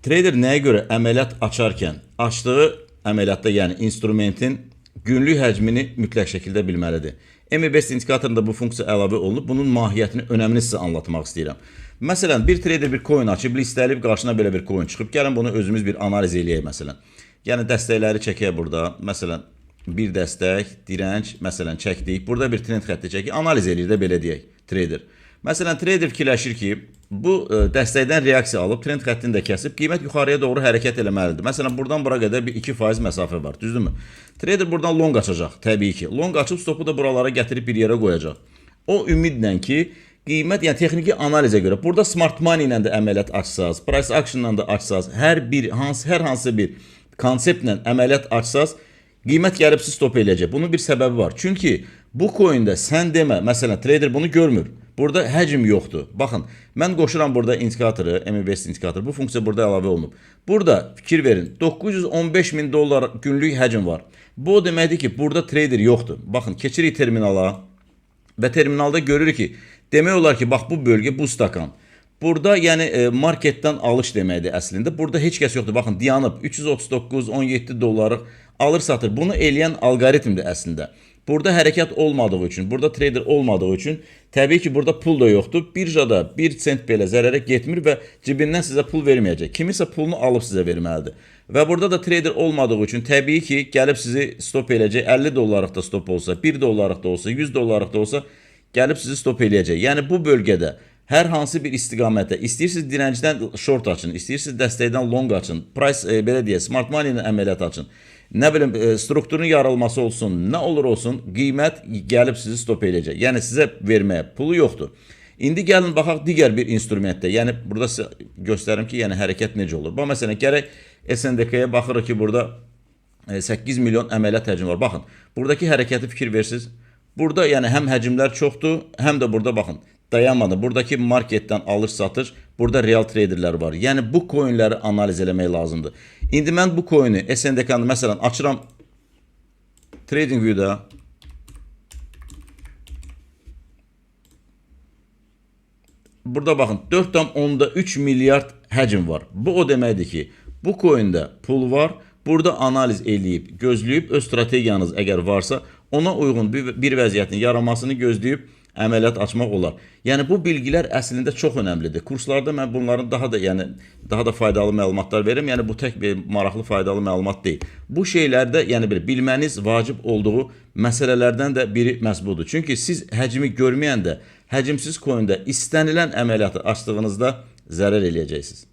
Trader nəyə görə əməliyyat açarkən açdığı əməliyyatda, yəni instrumentin günlük həcmini mütləq şəkildə bilməlidir. MBS indikatorunda bu funksiya əlavə olunub. Bunun mahiyyətini, önəmini sizə anlatmaq istəyirəm. Məsələn, bir trader bir coin açıb, listələyib qarşına belə bir coin çıxıb. Gəlin bunu özümüz bir analiz eləyək məsələn. Yəni dəstəkləri çəkək burada. Məsələn, bir dəstək, direnç, məsələn çəkdik. Burada bir trend xətti çəkək. Analiz eləyir də belə deyək trader. Məsələn, trader fikirləşir ki, bu dəstəkdən reaksiya alıb, trend xəttini də kəsib, qiymət yuxarıya doğru hərəkət eləməlidir. Məsələn, buradan bura qədər bir 2% məsafə var, düzdürmü? Trader buradan long açacaq, təbii ki. Long açıb stopu da buralara gətirib bir yerə qoyacaq. O ümidlə ki, qiymət, yəni texniki analizə görə, burada smart money ilə də əməliyyat açsaz, price action ilə də açsaz, hər hansı bir konseptlə əməliyyat açsaz, qiymət gəlib sizi stop eləyəcək. Bunun bir səbəbi var. Çünki bu coində sən demə, məsələn, trader bunu görmür. Burada həcm yoxdur. Baxın, mən qoşuram burada indikatoru, MBS indikatoru. Bu funksiya burada əlavə olunub. Burada fikir verin, 915 min dollar günlük həcm var. Bu o deməkdir ki, burada trader yoxdur. Baxın, keçirik terminala və terminalda görürük ki, demək olar ki, bax bu bölgə, bu stakan. Burada yəni marketdən alış deməkdir əslində. Burada heç kəs yoxdur. Baxın, dayanıb 339-17 dollarlıq alır satır. Bunu eləyən alqoritmdir əslində. Burada hərəkət olmadığı üçün, burada trader olmadığı üçün təbii ki, burada pul da yoxdur. Birjada 1 sent belə zərərə getmir və cibindən sizə pul verməyəcək. Kimisə pulunu alıb sizə verməlidir. Və burada da trader olmadığı üçün təbii ki, gəlib sizi stop eləyəcək. 50 dollarlıq da stop olsa, 1 dollarlıq da olsa, 100 dollarlıq da olsa gəlib sizi stop eləyəcək. Yəni bu bölgədə hər hansı bir istiqamətdə istəyirsiniz direncdən short açın, istəyirsiniz dəstəkdən long açın, price belə deyə smart money ilə əməliyyat açın. Nə bilim, strukturun yarılması olsun, nə olur olsun, qiymət gəlib sizi stop eləyəcək. Yəni sizə verməyə pulu yoxdur. İndi gəlin baxaq digər bir instrumentdə. Yəni burada sizə göstərim ki, yəni hərəkət necə olur. Bax məsələn, gərək SNDK-yə baxırıq ki, burada 8 milyon əməliyyat həcmi var. Baxın, buradakı hərəkəti fikir versiniz. Burada yəni həm həcmlər çoxdur, həm də burada baxın, dayanmadı. Buradakı marketdən alış-satış, burada real traderlər var. Yəni bu coinləri analiz eləmək lazımdır. İndi mən bu coini SNDK-nı məsələn açıram TradingView-da. Burada baxın 4,3 milyard həcm var. Bu o deməkdir ki, bu coində pul var. Burada analiz eləyib, gözləyib, öz strategiyanız əgər varsa, ona uyğun bir vəziyyətin yaranmasını gözləyib əməliyyat açmaq olar. Yəni bu bilgilər əslində çox önəmlidir. Kurslarda mən bunların daha da faydalı məlumatlar verirəm. Yəni bu tək bir maraqlı faydalı məlumat deyil. Bu şeylərdə yəni bilməniz vacib olduğu məsələlərdən də biri məhz budur. Çünki siz həcmi görməyəndə, həcmsiz coində istənilən əməliyyatı açdığınızda zərər eləyəcəksiniz.